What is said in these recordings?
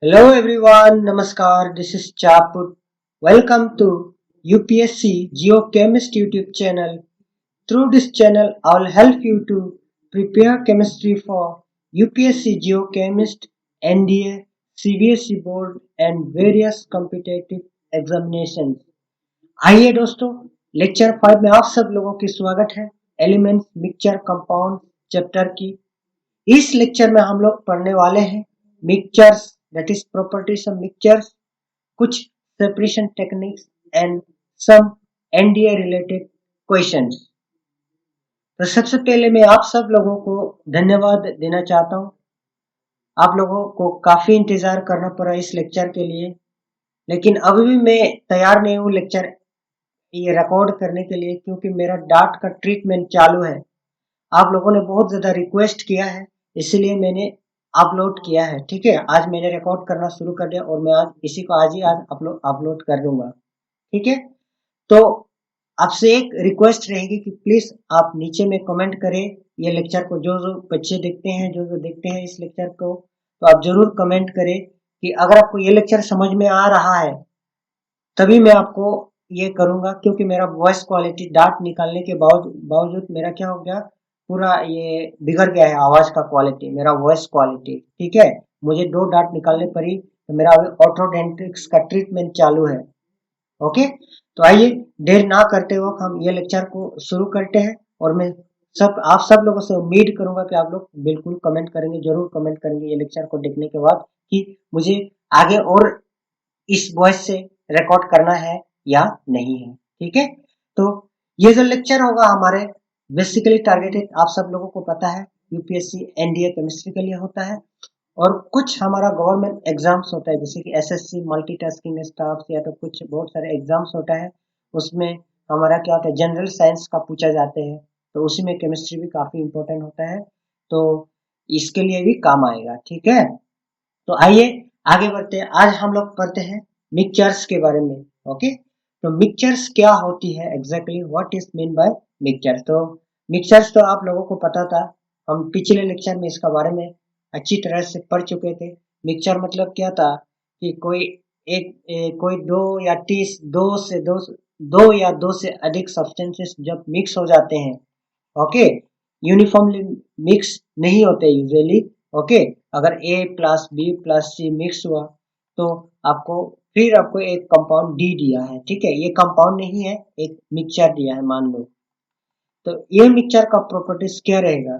Hello everyone, Namaskar. This is Chaput. Welcome to UPSC Geochemist YouTube channel. Through this channel, I will help you to prepare chemistry for UPSC Geochemist, NDA, CBSE board and various competitive examinations. आइए दोस्तों, lecture 5 में आप सब लोगों की स्वागत है। Elements, mixture, compound chapter की इस लेक्चर में हम लोग पढ़ने वाले हैं mixtures, that is properties of mixtures, कुछ separation techniques and some NDA related questions. तो सबसे पहले मैं आप सब लोगों को धन्यवाद देना चाहता हूं। आप लोगों को काफी इंतजार करना पड़ा इस लेक्चर के लिए, लेकिन अभी भी मैं तैयार नहीं हूं लेक्चर ये रिकॉर्ड करने के लिए, क्योंकि मेरा डार्ट का ट्रीटमेंट चालू है। आप लोगों ने बहुत ज्यादा रिक्वेस्ट किया है, इसीलिए मैंने अपलोड किया है। ठीक है, आज मैंने रिकॉर्ड करना शुरू कर दिया और मैं आज इसी को आज ही आज अपलोड कर दूंगा। ठीक है, तो आपसे एक रिक्वेस्ट रहेगी कि प्लीज आप नीचे में कमेंट करें। ये लेक्चर को जो जो बच्चे देखते हैं, जो जो देखते हैं इस लेक्चर को, तो आप जरूर कमेंट करें कि अगर आपको ये लेक्चर समझ में आ रहा है तभी मैं आपको ये करूंगा, क्योंकि मेरा वॉइस क्वालिटी डार्ट निकालने के बावजूद मेरा क्या हो गया, पूरा ये बिगड़ गया है आवाज का क्वालिटी, मेरा वॉइस क्वालिटी। ठीक है, मुझे 2 डार्ट निकालने पड़ी, तो मेरा अभी ऑर्थोडेंटिक्स का ट्रीटमेंट चालू है। ओके, तो आइए देर ना करते वक्त हम ये लेक्चर को शुरू करते हैं। और मैं आप सब लोगों से उम्मीद करूंगा कि आप लोग बिल्कुल कमेंट करेंगे, जरूर कमेंट करेंगे ये लेक्चर को देखने के बाद कि मुझे आगे और इस वॉइस से रिकॉर्ड करना है या नहीं है। ठीक है, तो ये जो लेक्चर होगा हमारे बेसिकली टारगेटेड, आप सब लोगों को पता है, यूपीएससी एनडीए केमिस्ट्री के लिए होता है। और कुछ हमारा गवर्नमेंट एग्जाम्स होता है, जैसे कि एसएससी मल्टीटास्किंग स्टाफ, या तो कुछ बहुत सारे एग्जाम्स होता है। उसमें हमारा क्या होता है, जनरल साइंस का पूछा जाते हैं, तो उसी में केमिस्ट्री भी काफी इंपॉर्टेंट होता है, तो इसके लिए भी काम आएगा। ठीक है, तो आइए आगे बढ़ते हैं। आज हम लोग पढ़ते हैं मिक्सचर्स के बारे में। ओके, तो मिक्सचर्स क्या होती है, exactly what is mean by mixture. तो मिक्सचर्स तो आप लोगों को पता था, हम पिछले लेक्चर में इसका बारे में अच्छी तरह से पढ़ चुके थे। मिक्सचर मतलब क्या था कि कोई दो या दो से अधिक सब्सटेंसेस जब मिक्स हो जाते हैं, ओके, यूनिफॉर्मली मिक्स नहीं होते यूजुअली। ओके, अगर ए प्लस बी प्लस सी मिक्स हुआ तो आपको एक कंपाउंड डी दिया है। ठीक है, ये कंपाउंड नहीं है, एक मिक्सचर दिया है मान लो। तो ये मिक्सचर का प्रॉपर्टीज क्या रहेगा,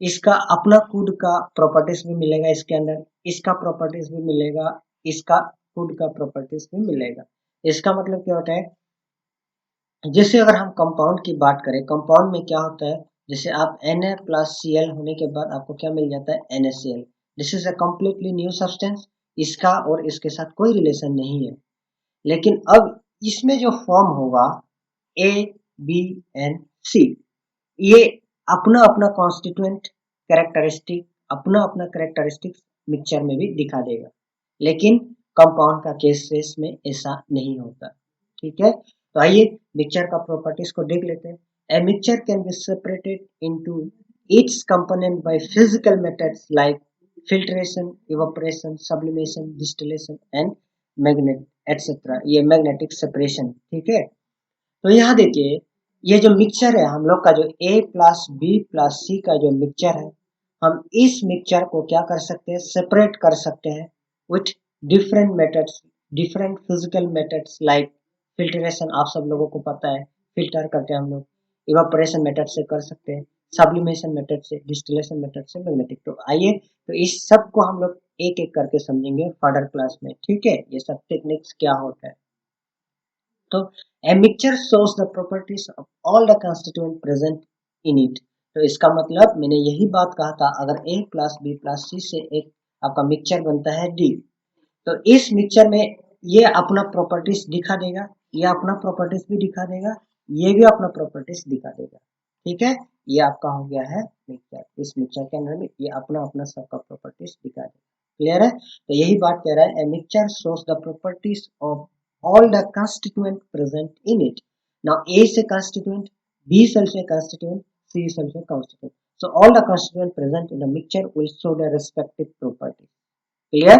इसका अपना खुद का प्रॉपर्टीज भी मिलेगा इसके अंदर, इसका प्रॉपर्टीज भी मिलेगा, इसका खुद का प्रॉपर्टीज भी मिलेगा। इसका मतलब क्या होता है, जैसे अगर हम कंपाउंड की बात करें, कंपाउंड में क्या होता है, जैसे आप Na प्लस Cl होने के बाद आपको क्या मिल जाता है, NaCl। This is a completely new substance, इसका और इसके साथ कोई रिलेशन नहीं है। लेकिन अब इसमें जो फॉर्म होगा A, B एंड C, ये अपना अपना कॉन्स्टिट्यूएंट कैरेक्टरिस्टिक, अपना अपना कैरेक्टरिस्टिक मिक्सचर में भी दिखा देगा, लेकिन कंपाउंड का केसेस में ऐसा नहीं होता। ठीक है, तो आइए मिक्सचर का प्रॉपर्टीज को देख लेते हैं। A mixture can be separated into its component by physical methods like filtration, evaporation, sublimation, distillation and magnet etc. ये मैग्नेटिक सेपरेशन। ठीक है, तो यहाँ देखिए, ये जो मिक्सचर है हम लोग का, जो ए प्लस बी प्लस सी का जो मिक्सचर है, हम इस मिक्सचर को क्या कर सकते हैं, सेपरेट कर सकते हैं with different methods, different physical methods like filtration, आप सब लोगों को पता है फिल्टर करते हैं हम लोग, इवापोरेशन मेथड से कर सकते हैं, सब्लिमेशन मेथड से, डिस्टिलेशन मेथड से, मैग्नेटिक। तो आइए, तो इस सब को हम लोग एक एक करके समझेंगे फर्दर क्लास में। ठीक है, ये सब टेक्निक्स क्या होता है। तो a mixture shows the properties of all the constituent present in it। तो इसका मतलब मैंने यही बात कहा था, अगर a प्लस बी प्लस सी से एक आपका मिक्सचर बनता है D, तो इस मिक्सचर में ये अपना प्रॉपर्टीज दिखा देगा, ये अपना प्रॉपर्टीज भी दिखा देगा, ये भी अपना प्रॉपर्टीज दिखा देगा। ठीक है, ये आपका हो गया है मिक्सचर। इस मिक्सचर के अंदर में ये अपना अपना सबका प्रॉपर्टीज दिखा देगा। क्लियर है, तो यही बात कह रहा है, a mixture shows the properties of all the constituent present in it। Now A is a constituent, B is also a constituent, C is also a constituent. So all the constituent present in the mixture will show their respective properties। Clear?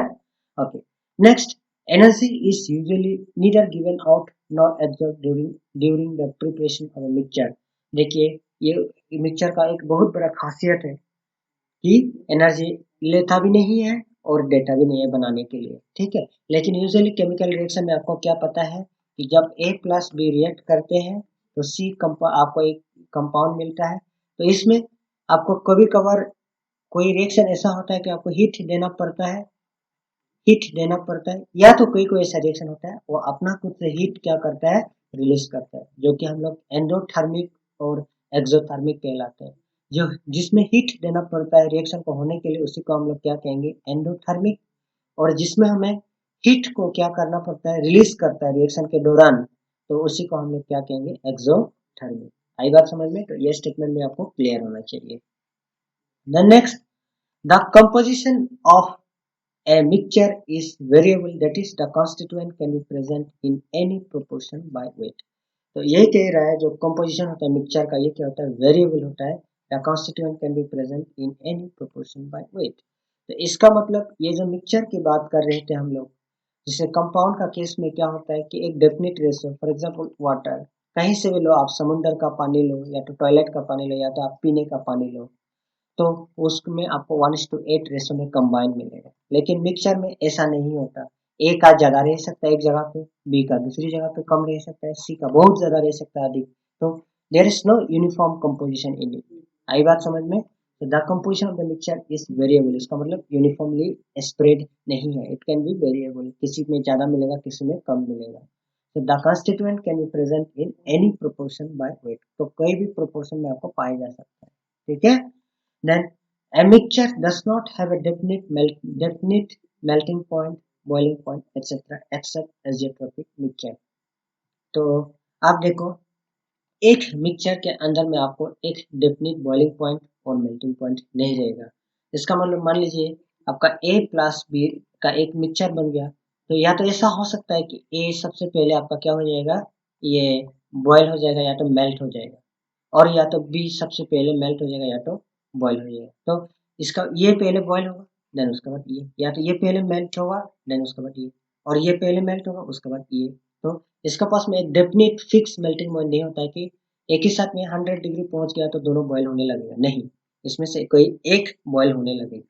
Okay. Next, energy is usually neither given out nor absorbed during the preparation of a mixture. देखिए, ये mixture का एक बहुत बड़ा खासियत है कि energy लेता भी नहीं है और देता भी नहीं है बनाने के लिए, ठीक है। लेकिन यूजुअली केमिकल रिएक्शन में आपको क्या पता है कि जब A प्लस बी रिएक्ट करते हैं तो आपको एक कंपाउंड मिलता है। तो इसमें आपको कभी कभार कोई रिएक्शन ऐसा होता है कि आपको हीट देना पड़ता है, या तो कोई कोई ऐसा रिएक्शन होता है वो अपना खुद से हीट क्या करता है, रिलीज करता है, जो कि हम लोग एंडोथर्मिक और एक्सोथर्मिक कहलाते हैं। जो जिसमें हीट देना पड़ता है रिएक्शन को होने के लिए, उसी को हम लोग क्या कहेंगे, एंडोथर्मिक। और जिसमें हमें हीट को क्या करना पड़ता है, रिलीज करता है रिएक्शन के दौरान, तो उसी को हम लोग क्या कहेंगे, एक्सोथर्मिक। आई बात समझ में? तो ये स्टेटमेंट में आपको क्लियर होना चाहिए। The next, the composition of a mixture is variable, that is the constituent can be present in any proportion by weight. तो यही कह रहा है जो कंपोजिशन होता है मिक्सचर का, ये क्या होता है, वेरिएबल होता है। The constituent can be present in any proportion by weight. तो इसका मतलब ये जो मिक्सचर की बात कर रहे थे हम लोग, जैसे कंपाउंड का केस में क्या होता है कि एक definite ratio, for example water, कहीं से भी लो आप, समुद्र का पानी लो या तो टॉयलेट का पानी लो या तो आप पीने का पानी लो, तो उसमें आपको 1:8 रेशो में कंबाइन मिलेगा। लेकिन मिक्सचर में ऐसा नहीं होता। ए का ज्यादा रह सकता है एक जगह पे, बी का दूसरी जगह पे कम रह सकता है, सी का बहुत ज्यादा रह सकता है अधिक। तो there is no uniform composition in it. आई बात समझ में? तो the composition of the mixture is variable, इसका मतलब यूनिफॉर्मली स्प्रेड नहीं है, इट कैन बी वेरिएबल, किसी में ज्यादा मिलेगा किसी में कम मिलेगा। तो the constituent can be present in any proportion by weight, तो कोई भी प्रोपोर्शन में आपको पाया जा सकता है, ठीक है। Then a mixture does not have a definite melting point, boiling point, etc. except azeotropic mixture. तो आप देखो, एक मिक्सचर के अंदर में आपको एक डेफिनिट बॉइलिंग पॉइंट और मेल्टिंग पॉइंट नहीं रहेगा। इसका मतलब मान लीजिए आपका ए प्लस बी का एक मिक्सचर बन गया, तो या तो ऐसा हो सकता है कि ए सबसे पहले आपका क्या हो जाएगा, ये बॉयल हो जाएगा या तो मेल्ट हो जाएगा, और या तो बी सबसे पहले मेल्ट हो जाएगा या तो बॉयल हो जाएगा। तो इसका ये पहले बॉयल होगा, देन उसके बाद ये, या तो ये पहले मेल्ट होगा देन उसके बाद ये, और ये पहले मेल्ट होगा उसके बाद ये। तो इसका पास में एक डेफिनेट फिक्स मेल्टिंग पॉइंट नहीं होता है कि एक ही साथ में 100 डिग्री पहुंच गया तो दोनों बॉयल होने लगेगा, नहीं, इसमें से कोई एक बॉयल होने लगेगा।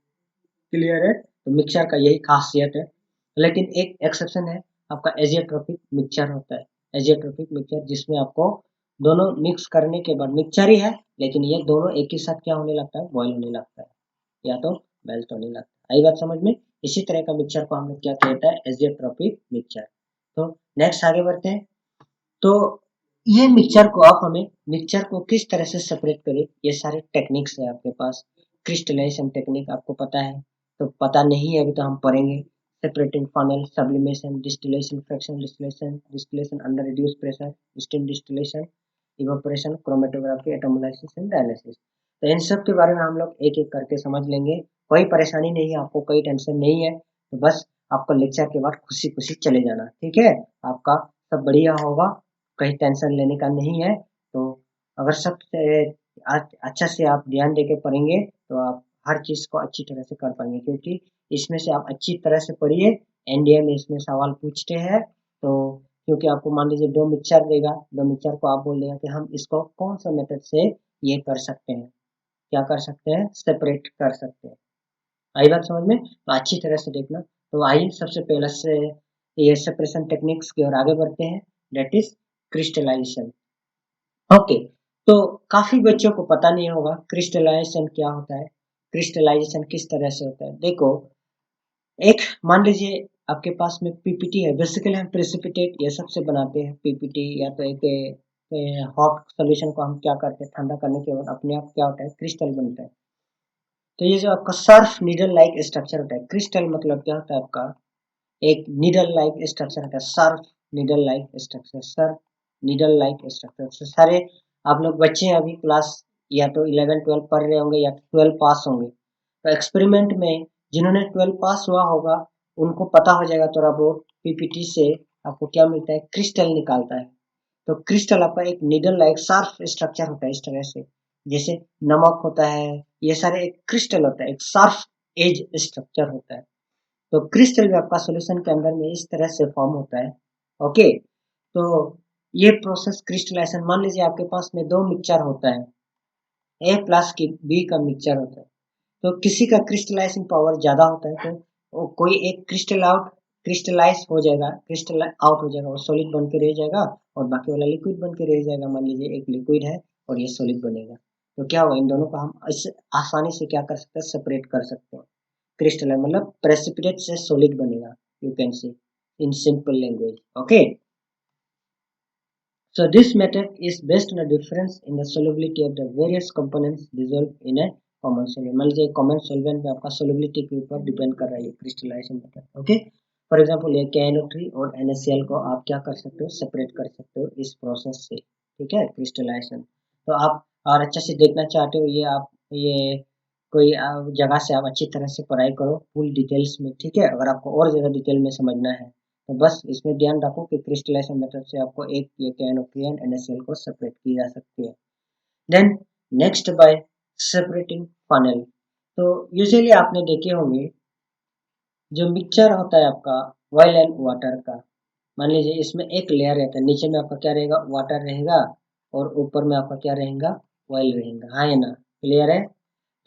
क्लियर है? तो मिक्सचर का यही खासियत है। लेकिन एक एक्सेप्शन है, आपका एजियोट्रोपिक मिक्सचर होता है। एजियोट्रोपिक मिक्सचर जिसमें आपको दोनों मिक्स करने के बाद मिक्सचर ही है, लेकिन ये दोनों एक ही साथ क्या होने लगता है, बॉयल होने लगता है या तो मेल्ट होने लगता है। आई बात समझ में? इसी तरह का मिक्सचर को हम लोग क्या कहता है, एजियोट्रोपिक मिक्सचर। तो नेक्स्ट आगे बढ़ते हैं। तो ये मिक्सचर को आप हमें मिक्सचर को किस तरह से सेपरेट करें, ये सारे टेक्निक्स है आपके पास। क्रिस्टलाइजेशन टेक्निक आपको पता है, तो पता नहीं है अभी तो हम पढ़ेंगे। Separating funnel, sublimation, distillation, fractional distillation, distillation under reduce pressure, steam distillation, evaporation, chromatography, atmolysis and dialysis. तो इन सब के बारे में हम लोग एक एक करके समझ लेंगे। कोई परेशानी नहीं है आपको, कोई टेंशन नहीं है, तो बस आपको लेक्चर के बाद खुशी खुशी चले जाना, ठीक है। आपका सब बढ़िया होगा, कहीं टेंशन लेने का नहीं है। तो अगर सब अच्छा से आप ध्यान देके पढ़ेंगे तो आप हर चीज को अच्छी तरह से कर पाएंगे, क्योंकि इसमें से आप अच्छी तरह से पढ़िए। एनडीए में इसमें सवाल पूछते हैं, तो क्योंकि आपको मान लीजिए दो मिक्सचर देगा, दो मिक्सचर को आप बोल देगा कि हम इसको कौन सा मेथड से ये कर सकते हैं, क्या कर सकते हैं, सेपरेट कर सकते हैं। आई बात समझ में? तो अच्छी तरह से देखना। तो आइए सबसे पहले से ये सेपरेशन टेक्निक्स की ओर आगे बढ़ते हैं, डेट इज क्रिस्टलाइजेशन। ओके, तो काफी बच्चों को पता नहीं होगा क्रिस्टलाइजेशन क्या होता है, क्रिस्टलाइजेशन किस तरह से होता है। देखो, एक मान लीजिए आपके पास में पीपीटी है, बेसिकली हम प्रेसिपिटेट ये सबसे बनाते हैं पीपीटी, या तो एक हॉट सोल्यूशन को हम क्या करते हैं, ठंडा करने के बाद अपने आप क्या होता है, क्रिस्टल बनता है। तो ये जो आपका सर्फ नीडल लाइक स्ट्रक्चर होता है, क्रिस्टल मतलब क्या होता है, आपका एक नीडल लाइक स्ट्रक्चर होता है, Surf needle like structure, Surf needle like structure. तो सारे आप लोग बच्चे हैं अभी क्लास या तो 11 12 पढ़ रहे होंगे या 12 पास होंगे, तो एक्सपेरिमेंट में जिन्होंने 12 पास हुआ होगा उनको पता हो जाएगा थोड़ा बहुत, पीपीटी से आपको क्या मिलता है, क्रिस्टल निकालता है। तो क्रिस्टल आपका एक नीडल लाइक शार्प स्ट्रक्चर होता है, इस तरह से जैसे नमक होता है, ये सारे एक क्रिस्टल होता है, एक शार्प एज स्ट्रक्चर होता है। तो क्रिस्टल भी आपका सॉल्यूशन के अंदर में इस तरह से फॉर्म होता है। ओके, तो ये प्रोसेस क्रिस्टलाइजेशन, मान लीजिए आपके पास में दो मिक्सचर होता है, ए प्लस की बी का मिक्सचर होता है, तो किसी का क्रिस्टलाइजिंग पावर ज्यादा होता है तो वो कोई एक क्रिस्टलाइज हो जाएगा, क्रिस्टल आउट हो जाएगा, वो सॉलिड बन के रह जाएगा और बाकी वाला लिक्विड बन के रह जाएगा। मान लीजिए एक लिक्विड है और ये सॉलिड बनेगा, तो क्या होगा, इन दोनों को हम इससे आसानी से क्या कर सकते हैं, सेपरेट कर सकते हैं। क्रिस्टल मतलब प्रेसिपिटेट से सॉलिड बनेगा, you can see in simple language. Okay, so this method is based on a difference in the solubility of the various components dissolved in a common solvent। मान लीजिए common solvent में आपका solubility के ऊपर depend कर रहा है ये crystallization method. Okay, for example ये KNO3 और NaCl को आप क्या कर सकते हो, सेपरेट कर सकते हो इस प्रोसेस से। ठीक है, क्रिस्टलाइजेशन। तो आप और अच्छे से देखना चाहते हो ये आप ये कोई जगह से आप अच्छी तरह से पढ़ाई करो फुल डिटेल्स में। ठीक है, अगर आपको और ज़्यादा डिटेल में समझना है तो बस इसमें ध्यान रखो कि क्रिस्टलाइजेशन मेथड से आपको एक ये KNO3 एंड NaCl को सेपरेट की जा सकती है। Then next by separating funnel. तो यूजुअली आपने देखे होंगे जो मिक्सचर होता है आपका ऑयल एंड वाटर का, मान लीजिए इसमें एक लेयर रहता है, नीचे में आपका क्या रहेगा, वाटर रहेगा और ऊपर में आपका क्या रहेगा, ऑयल रहेगा। हाँ, है ना, क्लियर है।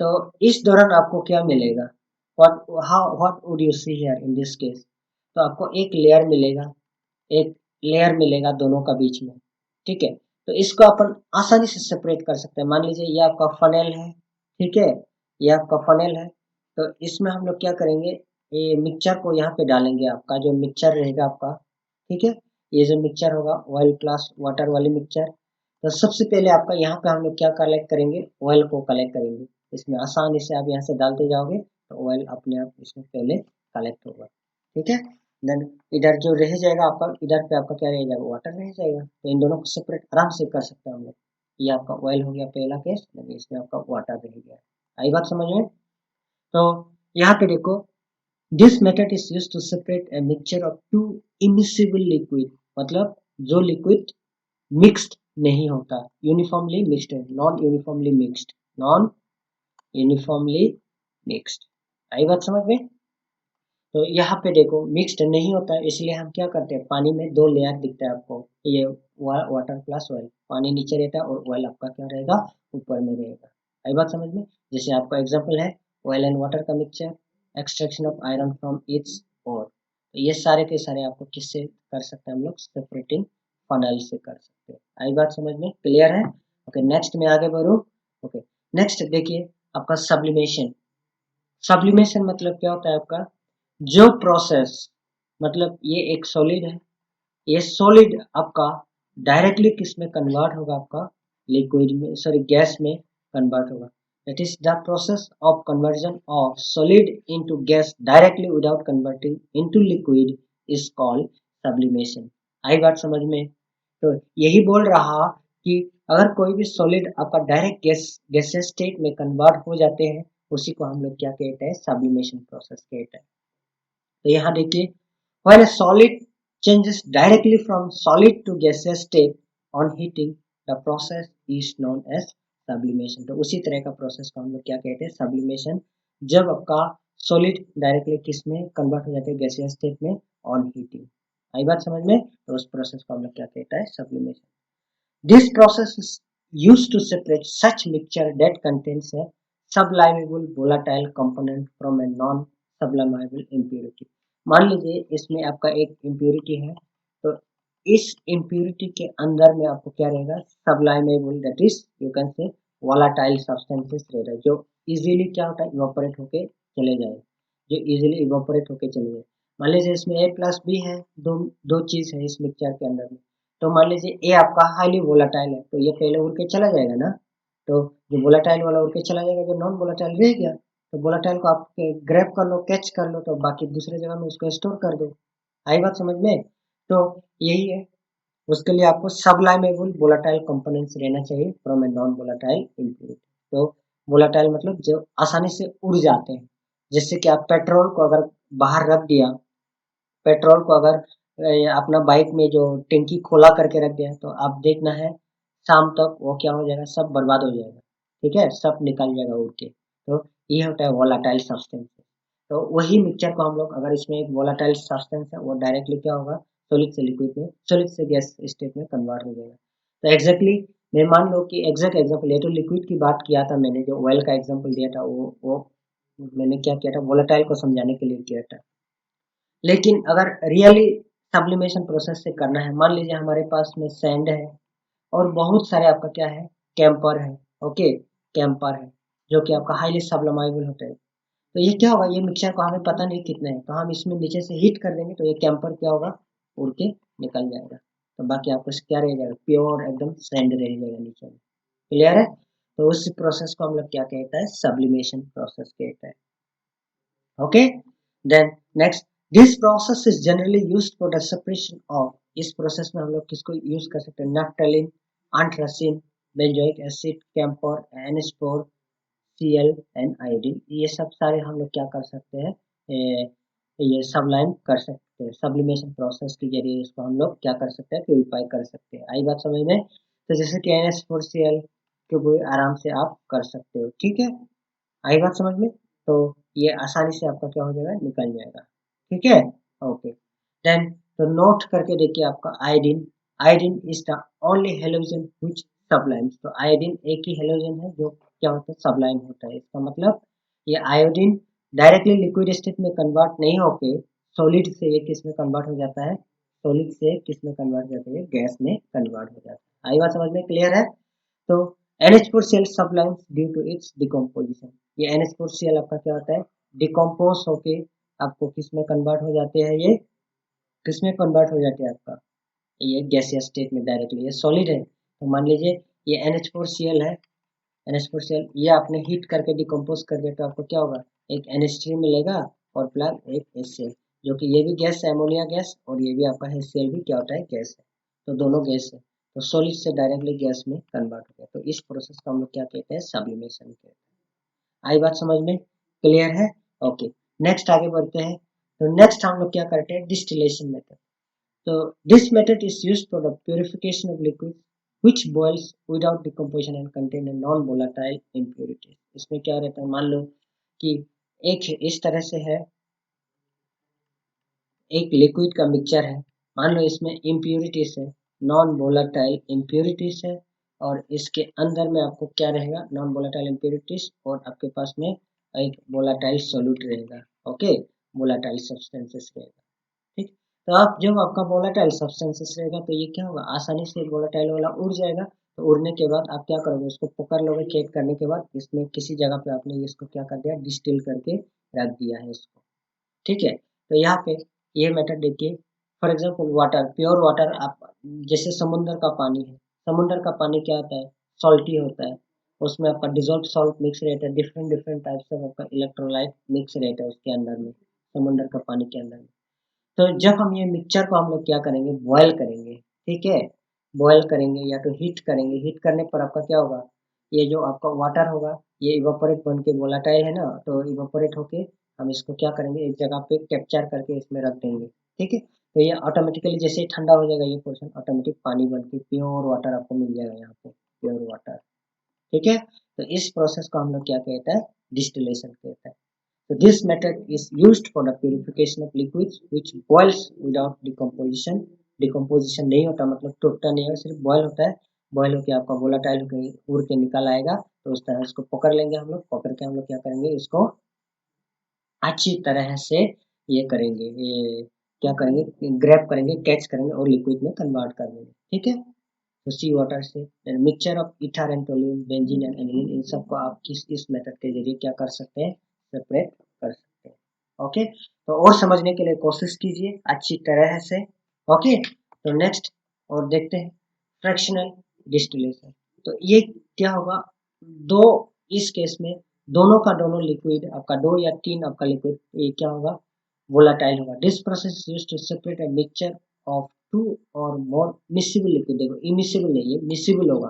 तो इस दौरान आपको क्या मिलेगा, what would you see here in this case, तो आपको एक लेयर मिलेगा, एक लेयर मिलेगा दोनों का बीच में। ठीक है, तो इसको अपन आसानी से सेपरेट कर सकते हैं। मान लीजिए ये आपका फनेल है, ठीक है, ये आपका फनेल है, तो इसमें हम लोग क्या करेंगे, ये मिक्सचर को यहाँ पे डालेंगे, आपका जो मिक्सचर रहेगा आपका, ठीक है, ये जो मिक्सचर होगा ऑयल प्लस वाटर वाली मिक्सचर, तो सबसे पहले आपका यहाँ पे हम लोग क्या कलेक्ट करेंगे, ऑयल को कलेक्ट करेंगे। इसमें आसानी से आप यहाँ से डालते जाओगे तो ऑयल अपने आप इसमें पहले कलेक्ट होगा। ठीक है, देन इधर जो रह जाएगा आपका, इधर पे आपका क्या रह जाएगा, वाटर रह जाएगा। तो इन दोनों को सेपरेट आराम से कर सकते हैं हम लोग। ये आपका ऑयल हो गया पहला केस, इसमें आपका वाटर रह गया। आई बात समझ में। तो यहाँ पे देखो, this method is use to separate a mixture of two immiscible liquid, मतलब जो लिक्विड मिक्स्ड नहीं होता, यूनिफॉर्मली मिक्स्ड है, non uniformly mixed, non uniformly mixed. आई बात समझ में। तो यहाँ पे देखो मिक्स्ड नहीं होता है, इसलिए हम क्या करते हैं, पानी में दो लेयर दिखता है आपको, ये वाटर प्लस ऑयल, पानी नीचे रहता है और ऑयल आपका क्या रहेगा, ऊपर में रहेगा। आई बात समझ में। जैसे आपका एग्जांपल है ऑयल एंड वाटर का mixture, extraction of iron from its ore, तो ये सारे के सारे आपको किससे कर सकते हैं हम लोग, सेपरेटिंग फनल से कर सकते हैं। आई बात समझ में, क्लियर है। ओके, नेक्स्ट में आगे बढ़ो। ओके, नेक्स्ट देखिए आपका सब्लिमेशन। सब्लिमेशन मतलब क्या होता है आपका, जो प्रोसेस, मतलब ये एक सॉलिड है, ये सॉलिड आपका डायरेक्टली किस में कन्वर्ट होगा, आपका लिक्विड में, सॉरी गैस में कन्वर्ट होगा। That is the process of conversion of solid into gas directly without converting into liquid is called sublimation. आई बात समझ में। तो यही बोल रहा कि अगर कोई भी सॉलिड आपका डायरेक्ट गैसेस स्टेट में कन्वर्ट हो जाते हैं, उसी को हम लोग क्या कहते हैं, सब्लिमेशन प्रोसेस कहते हैं। तो यहाँ देखिए, when a solid changes directly from solid to gaseous state on heating, the process is known as sublimation। तो उसी तरह का प्रोसेस को हम लोग क्या कहते हैं, सब्लिमेशन। जब आपका सॉलिड डायरेक्टली किस में कन्वर्ट हो जाते हैं, गैसियस स्टेट में ऑन हीटिंग। आई बात समझ में। तो उस प्रोसेस को हम लोग क्या कहता है, sublimation. This process is used to separate such mixture that contains a sublimable volatile component from a non-sublimable impurity। मान लीजिए इसमें आपका एक impurity है, तो इस impurity के अंदर में आपको क्या रहेगा, sublimable, that is you can say volatile substances रहेगा, जो easily क्या होता है, evaporate होके चले जाए, जो easily evaporate होके चले जाए। मान लीजिए इसमें A प्लस B है, दो दो चीज है इस मिक्सचर के अंदर में। तो मान लीजिए ए आपका हाईली वोलाटाइल है, तो ये पहले उड़ के चला जाएगा ना, तो जो वोलाटाइल वाला उड़ के चला जाएगा, जो नॉन वोलाटाइल रह गया, तो वोलाटाइल को आप ग्रैब कर लो, कैच कर लो, तो बाकी दूसरे जगह में उसको स्टोर कर दो। आई बात समझ में। तो यही है, उसके लिए आपको सबलाइमेबल वोलाटाइल कंपोनेंट्स रहना चाहिए from a non volatile impurity. तो वोलाटाइल मतलब जो आसानी से उड़ जाते हैं, जैसे कि आप पेट्रोल को अगर बाहर रख दिया, पेट्रोल को अगर अपना बाइक में जो टंकी खोला करके रख दिया, तो आप देखना है शाम तक वो क्या हो जाएगा, सब बर्बाद हो जाएगा। ठीक है, सब निकल जाएगा उड़ के। तो ये होता है वोलाटाइल सब्सटेंस। तो वही मिक्सचर को हम लोग अगर इसमें एक वोलाटाइल सब्सटेंस है वो डायरेक्टली क्या होगा, सॉलिड से लिक्विड में, सॉलिड से गैस स्टेट में कन्वर्ट हो जाएगा। तो एग्जैक्टली मैं मान लो कि एग्जैक्ट एग्जांपल, ये तो लिक्विड की बात किया था मैंने, जो ऑयल का एग्जांपल दिया था वो मैंने क्या किया था, वोलेटाइल को समझाने के लिए किया था। लेकिन अगर रियली सब्लिमेशन प्रोसेस से करना है, मान लीजिए हमारे पास में सैंड है और बहुत सारे आपका क्या है, कैंपर है, ओके, कैंपर है जो कि आपका हाईली सब्लिमाइबल होता है। तो ये क्या होगा, ये मिक्सचर को हमें पता नहीं कितना है, तो हम इसमें नीचे से हीट कर देंगे तो ये कैंपर क्या होगा, उड़ के निकल जाएगा। तो बाकी आपको क्या रह जाएगा, प्योर एकदम सैंड रह जाएगा नीचे में। क्लियर है? तो उस प्रोसेस को हम लोग क्या कहता है, सब्लिमेशन प्रोसेस कहता है। Okay, then next, this process is generally used for the separation of, इस प्रोसेस में हम लोग किसको यूज कर सकते हैं, naphthalene, anthracene, benzoic acid, camphor, NH four, Cl and iodine, ये सब सारे हम लोग क्या कर सकते हैं, ये सबलाइन कर सकते हैं, सब्लिमेशन प्रोसेस के जरिए इसको हम लोग क्या कर सकते हैं, प्यूरिफाई कर सकते हैं। आई बात समझ में? तो जैसे कि NH4Cl को भी आराम से आप कर सकते हो, ठीक है, आई बात समझ में? तो ये आसानी से आपका क्या हो जाएगा, निकल जाएगा, ठीक है, ओके। देन तो नोट करके देखिए आपका iodine, iodine is the only halogen which sublimes, तो आयोडीन एक ही हेलोजन है जो क्या होता है, सबलाइम होता है। इसका मतलब ये आयोडीन डायरेक्टली लिक्विड स्टेट में कन्वर्ट नहीं होके सॉलिड से ये किस में कन्वर्ट हो जाता है, सॉलिड से किस में कन्वर्ट हो जाता है, गैस में कन्वर्ट हो जाता है। आई बात समझ में, क्लियर है? तो NH4Cl sublimes due to its decomposition, ये NH4Cl आपका क्या होता है, डिकम्पोज होके आपको किस में कन्वर्ट हो जाते हैं, ये किस में कन्वर्ट हो जाते हैं आपका, ये गैसियस स्टेट में डायरेक्टली, ये सॉलिड है। तो मान लीजिए ये NH4Cl है, NH4Cl ये आपने हीट करके डिकम्पोज कर दिया तो आपको क्या होगा, एक NH3 मिलेगा और प्लस एक HCl, जो कि ये भी गैस है, अमोनिया गैस, और ये भी आपका HCl भी क्या होता है, गैस है। तो दोनों गैस है, तो सॉलिड से डायरेक्टली गैस में कन्वर्ट हो गया, तो इस प्रोसेस को हम लोग क्या कहते हैं, सब्लिमेशन कहते हैं। आई बात समझ में, क्लियर है? ओके, नेक्स्ट आगे बढ़ते हैं। तो नेक्स्ट हम लोग क्या करते हैं, distillation method. So this method is used for the purification of liquids which boils without decomposition and contain a non-volatile impurities। इसमें क्या रहता है, मान लो कि एक इस तरह से है, एक लिक्विड का मिक्सचर है, मान लो इसमें इम्प्यूरिटीज है, नॉन वोलाटाइल इम्प्यूरिटीज है, और इसके अंदर में आपको क्या रहेगा, नॉन वोलाटाइल इम्प्यूरिटीज, और आपके पास में एक वोलाटाइल सोल्यूट रहेगा, ओके, वोलाटाइल सब्सटेंसेस रहेगा, ठीक। तो आप जब आपका वोलेटाइल सब्सटेंसेस रहेगा तो ये क्या होगा, आसानी से वोलेटाइल वाला उड़ जाएगा। तो उड़ने के बाद आप क्या करोगे, उसको पकड़ लोगे, चेक करने के बाद इसमें किसी जगह पे आपने इसको क्या कर दिया, डिस्टिल करके रख दिया है इसको, ठीक है। तो यहाँ पे ये मेथड देखिए, for example water, pure water, आप जैसे समुद्र का पानी है, समुद्र का पानी क्या होता है, सॉल्टी होता है, उसमें आपका डिजोल्व सॉल्ट मिक्स रहता है, डिफरेंट डिफरेंट टाइप्स ऑफ आपका इलेक्ट्रोलाइट मिक्स रहता है उसके अंदर में, समुद्र का पानी के अंदर में। तो जब हम ये मिक्सचर को हम लोग क्या करेंगे, बॉयल करेंगे, ठीक है, बॉयल करेंगे या तो हीट करेंगे, हीट करने पर आपका क्या होगा, ये जो आपका वाटर होगा ये इवापोरेट बन के वोलाटाइल है ना, तो इवापोरेट होके हम इसको क्या करेंगे, एक जगह पे कैप्चर करके इसमें रख देंगे, ठीक है। तो ये ऑटोमेटिकली जैसे ही ठंडा हो जाएगा ये पोर्शन ऑटोमेटिक पानी बन के प्योर वाटर आपको मिल जाएगा यहाँ पे, प्योर वाटर, ठीक है। तो इस प्रोसेस को हम लोग क्या कहता है, डिस्टिलेशन कहता है। So this method is used for the purification of liquids which boils without decomposition। Decomposition नहीं होता मतलब टूटता नहीं है, सिर्फ बॉयल होता है, बॉयल होकर आपका वोलाटाइल होकर उड़ के निकल आएगा। तो उस तरह इसको पकड़ लेंगे हम लोग, पकड़ के हम लोग क्या करेंगे, इसको अच्छी तरह से ये करेंगे, ये क्या करेंगे, ग्रैब करेंगे, कैच करेंगे और लिक्विड में कन्वर्ट कर देंगे, ठीक है। तो सी वाटर से mixture of ether and toluene, benzene and aniline, इन सबको आप इस मेथड के जरिए क्या कर सकते हैं, सेपरेट कर सकते हैं, ओके। तो और समझने के लिए कोशिश कीजिए अच्छी तरह से, ओके। तो नेक्स्ट और देखते हैं फ्रैक्शनल डिस्टिलेशन। तो ये क्या होगा, दो, इस केस में दोनों का दोनों लिक्विड आपका, दो या तीन आपका लिक्विड, ये क्या होगा, वोलाटाइल होगा। This process used to separate a mixture of two or more miscible liquid, देखो इमिसिबल नहीं, ये मिसिबल होगा,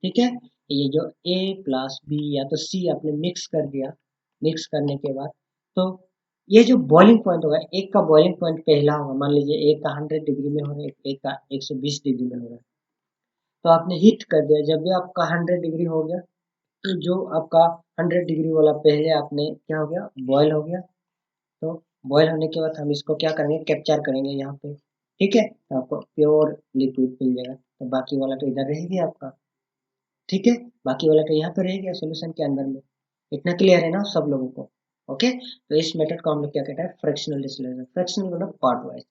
ठीक है। ये जो A प्लस बी या तो C आपने मिक्स कर दिया, मिक्स करने के बाद तो ये जो बॉइलिंग पॉइंट होगा, एक का बॉइलिंग पॉइंट पहला होगा, मान लीजिए एक का 100 डिग्री में हो रहा है, एक का 120 डिग्री में हो रहा है। तो आपने हीट कर दिया, जब भी आपका 100 डिग्री हो गया तो जो आपका 100 डिग्री वाला पहले आपने क्या हो गया, बॉयल हो गया, तो बॉयल होने के बाद हम इसको क्या करेंगे, कैप्चर करेंगे यहाँ पे, ठीक है। तो आपको प्योर लिक्विड मिल जाएगा। तो बाकी वाला तो इधर रहेगी आपका, ठीक है, बाकी वाला तो यहाँ पे रह गया सोल्यूशन के अंदर में। इतना क्लियर है ना सब लोगों को? ओके, तो इस मेथड को हम लोग क्या कहते हैं, फ्रैक्शनल डिस्टिलेशन। फ्रैक्शनल मतलब पार्ट वाइज।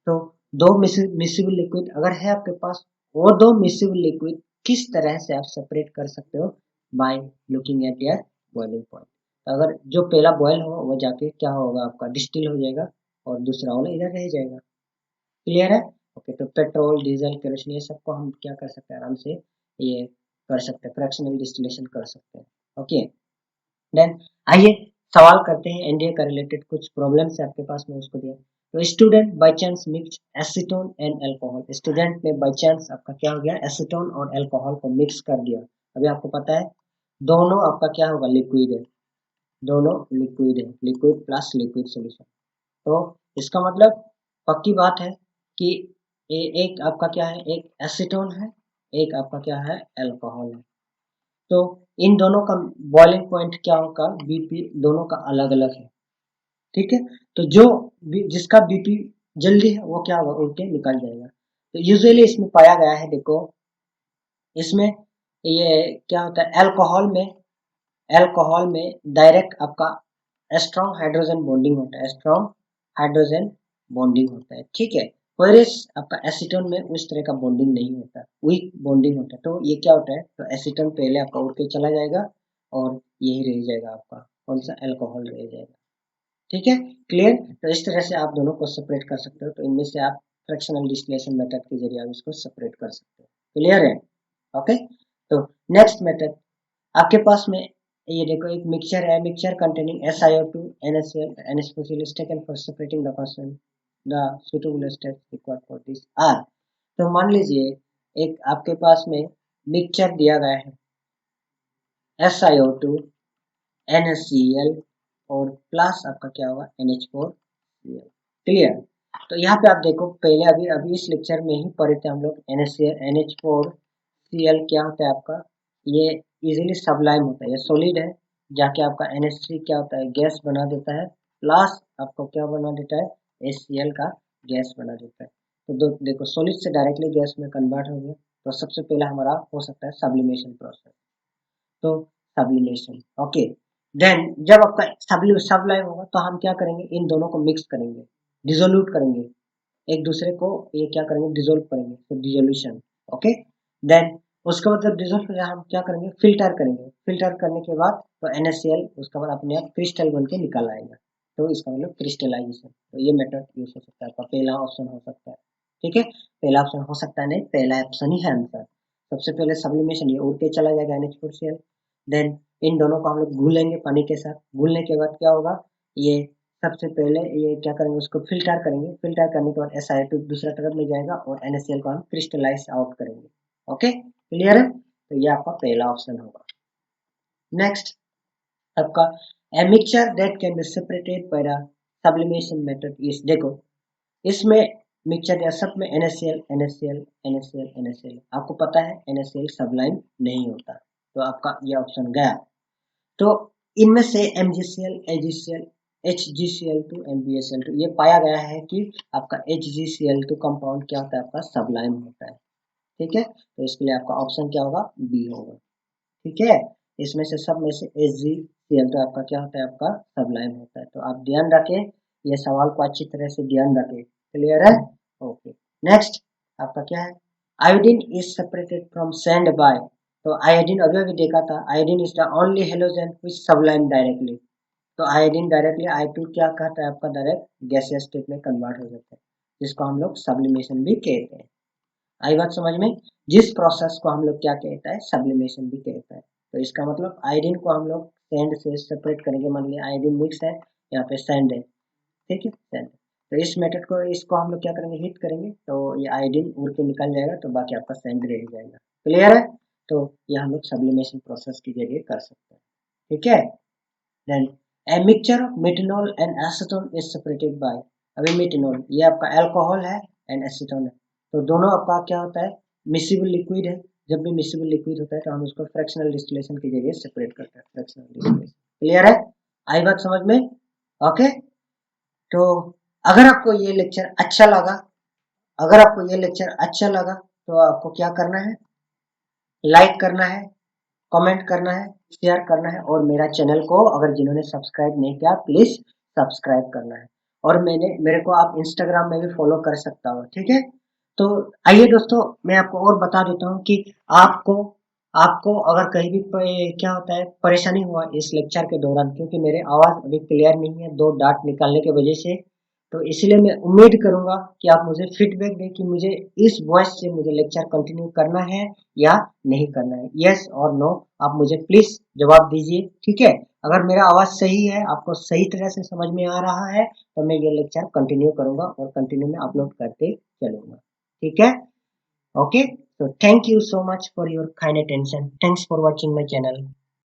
तो दो मिसिबल लिक्विड अगर है आपके पास, वो दो मिसिबल लिक्विड किस तरह से आप सेपरेट कर सकते हो, by looking at there boiling point. अगर जो पहला बॉयल होगा वो जाके क्या होगा, आपका डिस्टिल हो जाएगा, और दूसरा वाला इधर रह जाएगा। क्लियर है? ओके, तो पेट्रोल, डीजल, केरोसिन ये सबको हम क्या कर सकते हैं, आराम से ये कर सकते हैं, फ्रैक्शनल डिस्टिलेशन कर सकते हैं। ओके, देन आइए सवाल करते हैं एनडीए का रिलेटेड, कुछ प्रॉब्लम्स है आपके पास में उसको दिया। तो student by chance mix acetone and alcohol. Student ने बाय चांस आपका क्या हो गया, एसीटोन और अल्कोहल को मिक्स कर दिया। अभी आपको पता है दोनों आपका क्या होगा, लिक्विड है, दोनों लिक्विड है, लिक्विड प्लस लिक्विड सोल्यूशन। तो इसका मतलब पक्की बात है कि एक आपका क्या है, एक एसीटोन है, एक आपका क्या है, अल्कोहल है। तो इन दोनों का बॉइलिंग पॉइंट क्या होगा, बीपी दोनों का अलग अलग है, ठीक है। तो जो जिसका बीपी जल्दी है वो क्या होगा, उड़ के निकल जाएगा। तो यूजुअली इसमें पाया गया है, देखो इसमें ये क्या होता है, अल्कोहल में डायरेक्ट आपका स्ट्रॉन्ग हाइड्रोजन बॉन्डिंग होता है, स्ट्रॉन्ग हाइड्रोजन बॉन्डिंग होता है, ठीक है। वेयरएज आपका एसीटोन में उस तरह का बॉन्डिंग नहीं होता, वीक बॉन्डिंग होता है। तो ये क्या होता है, तो एसीटोन पहले आपका उड़ के चला जाएगा और यही रह जाएगा आपका कौन सा, अल्कोहल रह जाएगा, ठीक है। क्लियर? तो इस तरह से आप दोनों को सेपरेट कर सकते हो। तो इनमें से आप फ्रैक्शनल डिस्टिलेशन मेथड के जरिए आप इसको सेपरेट कर सकते हो। क्लियर है? ओके, तो नेक्स्ट मेथड आपके पास में ये देखो, एक मिक्सचर है, mixture containing SiO2 NaCl NH4Cl is taken for separating the person, the suitable steps required for this are। तो मान लीजिए एक आपके पास में मिक्सचर दिया गया है, SiO2 NaCl और प्लस आपका क्या होगा, NH4Cl। क्लियर? तो यहाँ पे आप देखो, पहले अभी अभी इस लेक्चर में ही पढ़े थे हम लोग, NaCl NH4Cl क्या होता है आपका, ये इजीली सबलाइम होता है, ये सॉलिड है, जाके आपका NH3 क्या होता है, गैस बना देता है, प्लस आपको क्या बना देता है, HCl का गैस बना देता है। तो देखो सॉलिड से डायरेक्टली गैस में कन्वर्ट हो गया। तो सबसे पहला हमारा हो सकता है सब्लिमेशन प्रोसेस। तो सब्लिमेशन, ओके। देन जब आपका सबलाइम होगा तो हम क्या करेंगे, इन दोनों को मिक्स करेंगे, डिसोल्यूट करेंगे, एक दूसरे को ये क्या करेंगे, डिसोल्व करेंगे, तो डिसोल्यूशन, ओके। देन उसके बाद जब डिसोल्व हो जाए हम क्या करेंगे, फिल्टर करेंगे, फिल्टर करने के बाद तो NaCl उसके बाद अपने आप क्रिस्टल बन के निकल आएगा। तो इसका मतलब क्रिस्टलाइजेशन। तो ये मेथड यूज हो सकता है, आपका पहला ऑप्शन हो सकता है, ठीक है। पहला ऑप्शन हो सकता है, नहीं पहला ऑप्शन ही है आंसर। सबसे पहले सब्लिमेशन, ये उड़ के चला जाएगा NH4Cl। देन इन दोनों को हम लोग घुलेंगे पानी के साथ, घुलने के बाद क्या होगा, ये सबसे पहले ये क्या करेंगे, उसको फिल्टर करेंगे, फिल्टर करने के बाद SiO2 दूसरा तरफ में जाएगा और NaCl को हम क्रिस्टलाइज आउट करेंगे। ओके, क्लियर है? तो ये आपका पहला ऑप्शन होगा। नेक्स्ट आपका a mixture that can be separated by the sublimation method is, देखो इसमें मिक्सचर या सब में NaCl NaCl NaCl NaCl, आपको पता है NaCl सबलाइन नहीं होता, तो आपका ये ऑप्शन गया। तो इनमें से MgCl AgCl HgCl2 and BaCl2 ये पाया गया है कि आपका HgCl2 कंपाउंड क्या होता है, आपका सबलाइम होता है, ठीक है। तो इसके लिए आपका ऑप्शन क्या होगा, बी होगा, ठीक है। इसमें से सब में से HgCl2 आपका क्या होता है, आपका सबलाइम होता है। तो आप ध्यान रखें, ये सवाल को अच्छी तरह से ध्यान रखें। क्लियर है? ओके, नेक्स्ट आपका क्या है, iodine is separated from sand by. तो आयोडीन अभी अभी देखा था, iodine is the only halogen which sublime directly. तो आयोडीन डायरेक्टली I2 क्या कहता है, आपका डायरेक्ट गैसियस स्टेट में कन्वर्ट हो जाता है, जिसको हम लोग सब्लिमेशन भी कहते हैं। आई बात समझ में? जिस प्रोसेस को हम लोग क्या कहता है, सब्लिमेशन भी कहता है। तो इसका मतलब आयोडीन को हम लोग सैंड से सेपरेट करेंगे। मान लिया आयोडीन मिक्स है, यहाँ पे सैंड है, ठीक है, सैंड। तो इस मेथड को, इसको हम लोग क्या करेंगे, हीट करेंगे, तो ये आयोडीन उड़ के निकल जाएगा, तो बाकी आपका सैंड रह जाएगा। क्लियर है? तो ये हम लोग सब्लिमेशन प्रोसेस के जरिए कर सकते हैं, ठीक है। Then a mixture of methanol and acetone is separated by। अभी मेथनॉल ये आपका अल्कोहल है एंड एसीटोन है, तो दोनों आपका क्या होता है, मिसिबल लिक्विड है। जब भी मिसिबल लिक्विड होता है तो हम उसको फ्रैक्शनल डिस्टिलेशन के जरिए सेपरेट करते हैं, फ्रैक्शनल डिस्टिलेशन। क्लियर है? आई बात समझ में? ओके, तो अगर आपको ये लेक्चर अच्छा लगा, तो आपको क्या करना है, लाइक करना है, कमेंट करना है, शेयर करना है, और मेरा चैनल को अगर जिन्होंने सब्सक्राइब नहीं किया प्लीज सब्सक्राइब करना है। और मेरे को आप इंस्टाग्राम में भी फॉलो कर सकता हो, ठीक है। तो आइए दोस्तों, मैं आपको और बता देता हूँ कि आपको आपको अगर कहीं भी क्या होता है, परेशानी हुआ इस लेक्चर के दौरान, क्योंकि मेरे आवाज अभी क्लियर नहीं है दो डांट निकालने की वजह से, तो इसलिए मैं उम्मीद करूंगा कि आप मुझे फीडबैक दें कि मुझे इस वॉइस से मुझे लेक्चर कंटिन्यू करना है या नहीं करना है। यस और नो आप मुझे प्लीज जवाब दीजिए, ठीक है। अगर मेरा आवाज सही है, आपको सही तरह से समझ में आ रहा है, तो मैं ये लेक्चर कंटिन्यू करूंगा और कंटिन्यू में अपलोड करते चलूंगा, ठीक है। Okay, so thank you so much for your kind attention. Thanks for watching my channel.